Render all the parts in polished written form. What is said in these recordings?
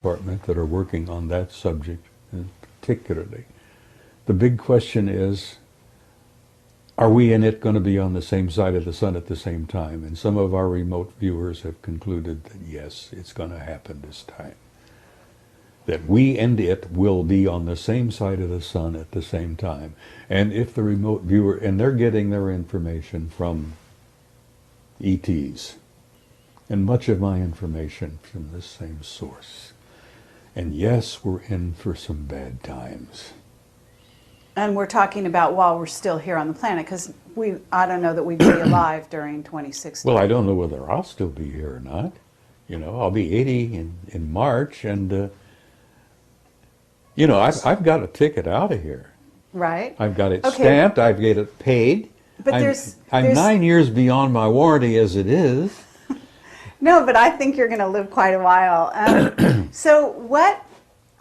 department that are working on that subject particularly. The big question is, are we in it going to be on the same side of the sun at the same time? And some of our remote viewers have concluded that yes, it's going to happen this time. That we and it will be on the same side of the sun at the same time. And if the remote viewer, and they're getting their information from ETs, and much of my information from the same source. And yes, we're in for some bad times. And we're talking about while we're still here on the planet, because I don't know that we'd be alive during 2016. Well, I don't know whether I'll still be here or not. You know, I'll be 80 in March, and you know, I've got a ticket out of here. Right. I've got it stamped. I've got it paid. But I'm 9 years beyond my warranty as it is. No, but I think you're going to live quite a while. So what?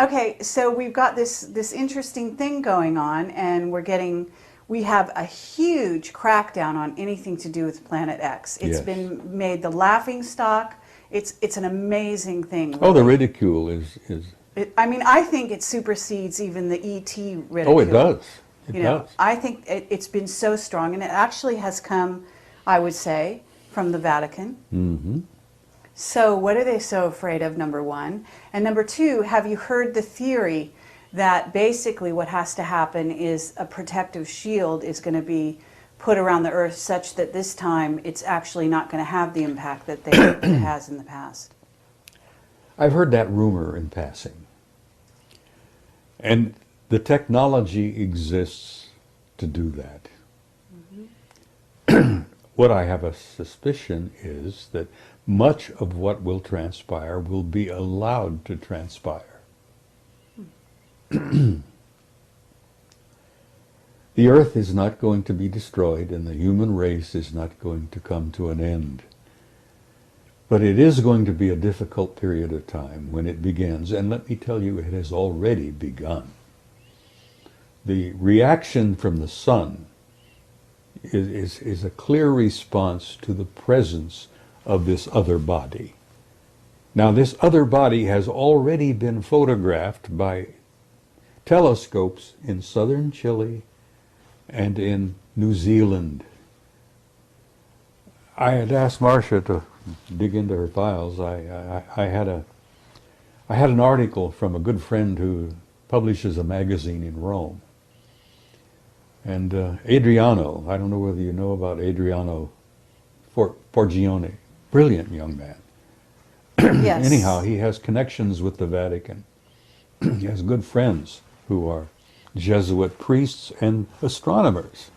Okay, so we've got this interesting thing going on, and we have a huge crackdown on anything to do with Planet X. It's been made the laughing stock. It's an amazing thing. Really. Oh, the ridicule is. I mean, I think it supersedes even the ET ridicule. Oh, it does. It does. I think it's been so strong, and it actually has come, I would say, from the Vatican. Mm-hmm. So what are they so afraid of, number one? And number two, have you heard the theory that basically what has to happen is a protective shield is going to be put around the Earth such that this time it's actually not going to have the impact that it has in the past? I've heard that rumor in passing. And the technology exists to do that. Mm-hmm. What I have a suspicion is that much of what will transpire will be allowed to transpire. The Earth is not going to be destroyed, and the human race is not going to come to an end. But it is going to be a difficult period of time when it begins, and let me tell you, it has already begun. The reaction from the sun is a clear response to the presence of this other body. Now, this other body has already been photographed by telescopes in southern Chile and in New Zealand. I had asked Marcia to dig into her files. I had an article from a good friend who publishes a magazine in Rome. And Adriano, I don't know whether you know about Adriano Forgione, brilliant young man. Yes. Anyhow, he has connections with the Vatican. He has good friends who are Jesuit priests and astronomers.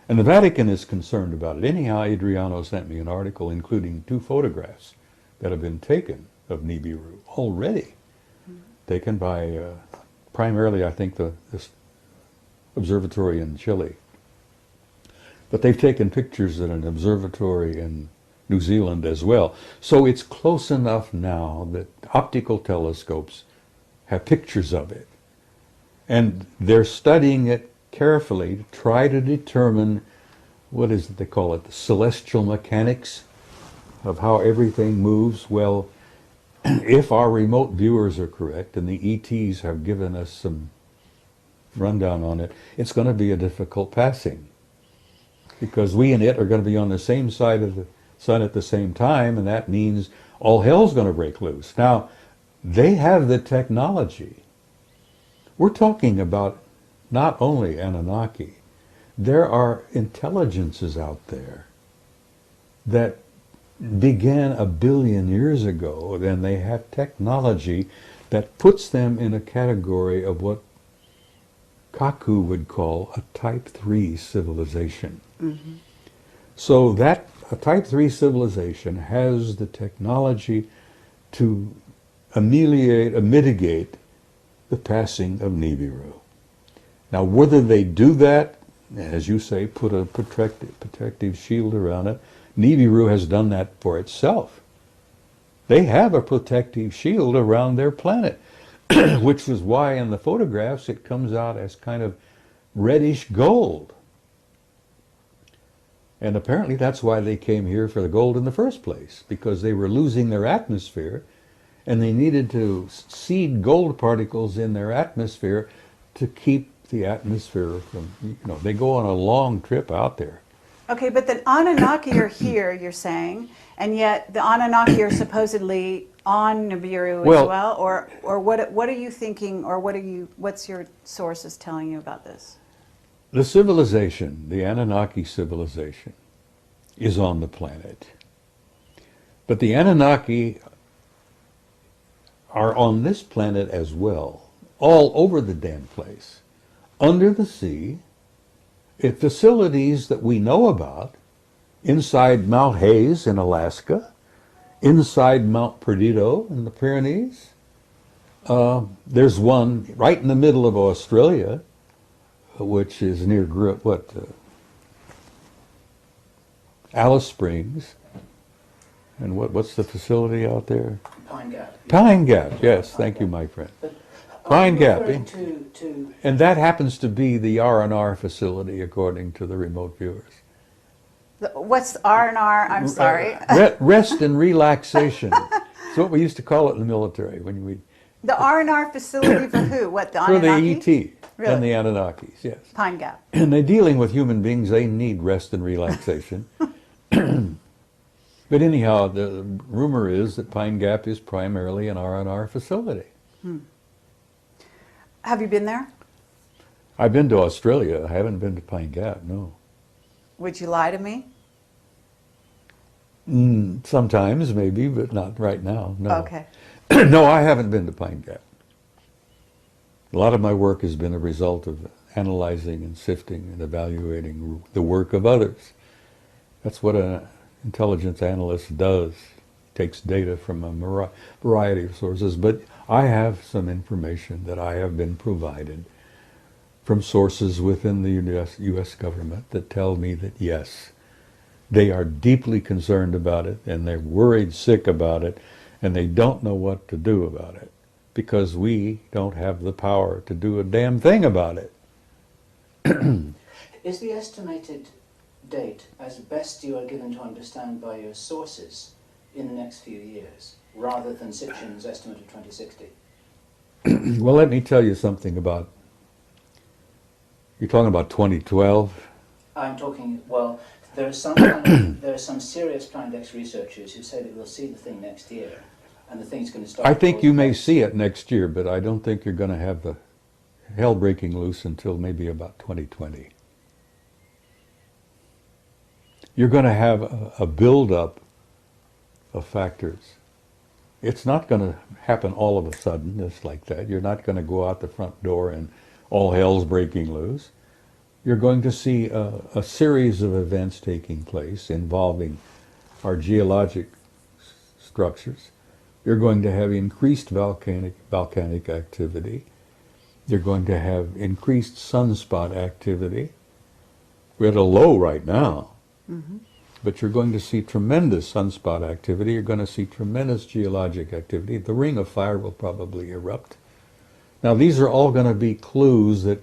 And the Vatican is concerned about it. Anyhow, Adriano sent me an article including 2 photographs that have been taken of Nibiru already. Taken by primarily, I think, this observatory in Chile. But they've taken pictures at an observatory in New Zealand as well. So it's close enough now that optical telescopes have pictures of it. And they're studying it carefully to try to determine, what is it they call it, the celestial mechanics of how everything moves. Well, if our remote viewers are correct, and the ETs have given us some rundown on it, it's going to be a difficult passing. Because we and it are going to be on the same side of the sun at the same time, and that means all hell's going to break loose. Now, they have the technology. We're talking about not only Anunnaki. There are intelligences out there that began 1 billion years ago, and they have technology that puts them in a category of what Kaku would call a Type 3 civilization. Mm-hmm. So that a Type 3 civilization has the technology to mitigate the passing of Nibiru. Now, whether they do that, as you say, put a protective shield around it, Nibiru has done that for itself. They have a protective shield around their planet, which is why in the photographs it comes out as kind of reddish gold. And apparently that's why they came here for the gold in the first place, because they were losing their atmosphere, and they needed to seed gold particles in their atmosphere to keep the atmosphere from, they go on a long trip out there. Okay, but the Anunnaki are here, you're saying, and yet the Anunnaki are supposedly on Nibiru as well, or what are you thinking, or what's your sources telling you about this? The civilization, the Anunnaki civilization, is on the planet. But the Anunnaki are on this planet as well, all over the damn place, under the sea, at facilities that we know about, inside Mount Hayes in Alaska, inside Mount Perdido in the Pyrenees. There's one right in the middle of Australia, which is near Alice Springs. And what's the facility out there? Pine Gap. Pine Gap, yes. Thank you, my friend. Pine Gap. And that happens to be the R&R facility, according to the remote viewers. What's R&R? I'm sorry. Rest and relaxation. That's what we used to call it in the military when we. The R&R facility for who? What, the For Anunnaki? the ET Really? and the Anunnakis, yes. Pine Gap. And they're dealing with human beings. They need rest and relaxation. But anyhow, the rumor is that Pine Gap is primarily an R&R facility. Have you been there? I've been to Australia. I haven't been to Pine Gap, no. Would you lie to me? Sometimes, maybe, but not right now, no. Okay. No, I haven't been to Pine Gap. A lot of my work has been a result of analyzing and sifting and evaluating the work of others. That's what an intelligence analyst does. Takes data from a variety of sources, but I have some information that I have been provided from sources within the U.S. government that tell me that yes, they are deeply concerned about it, and they're worried sick about it, and they don't know what to do about it, because we don't have the power to do a damn thing about it. Is the estimated date, as best you are given to understand by your sources, in the next few years, rather than Sitchin's estimate of 2060? Well, let me tell you something about, you're talking about 2012? I'm talking, well, there are some serious Planet X researchers who say that we'll see the thing next year, and the thing's going to start. I think you may see it next year, but I don't think you're going to have the hell breaking loose until maybe about 2020. You're going to have a build-up of factors. It's not going to happen all of a sudden, just like that. You're not going to go out the front door and all hell's breaking loose. You're going to see a series of events taking place involving our geologic structures. You're going to have increased volcanic activity. You're going to have increased sunspot activity. We're at a low right now. Mm-hmm. But you're going to see tremendous sunspot activity. You're going to see tremendous geologic activity. The ring of fire will probably erupt. Now, these are all going to be clues that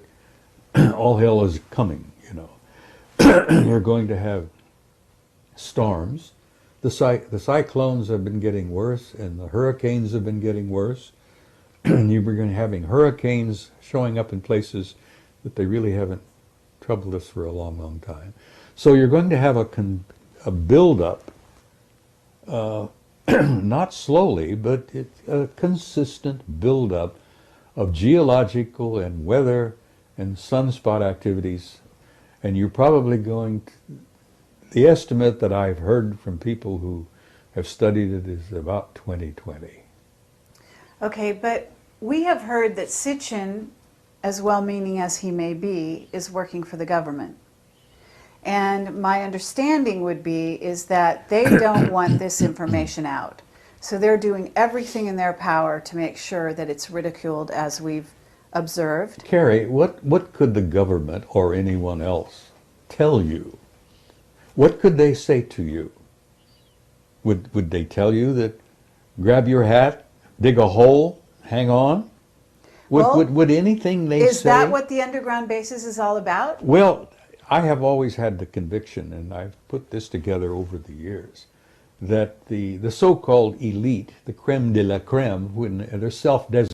all hell is coming, you know. You're going to have storms. The cyclones have been getting worse, and the hurricanes have been getting worse. You're going to be having hurricanes showing up in places that they really haven't troubled us for a long, long time. So you're going to have a build-up, not slowly, but a consistent build-up of geological and weather and sunspot activities. And you're probably going to, the estimate that I've heard from people who have studied it is about 2020. Okay, but we have heard that Sitchin, as well-meaning as he may be, is working for the government. And my understanding would be is that they don't want this information out. So they're doing everything in their power to make sure that it's ridiculed, as we've observed. Carrie, what could the government or anyone else tell you? What could they say to you? Would they tell you that grab your hat, dig a hole, hang on? Would anything they say? Is that what the underground bases is all about? Well, I have always had the conviction, and I've put this together over the years, that the so-called elite, the creme de la creme, when they're self-designated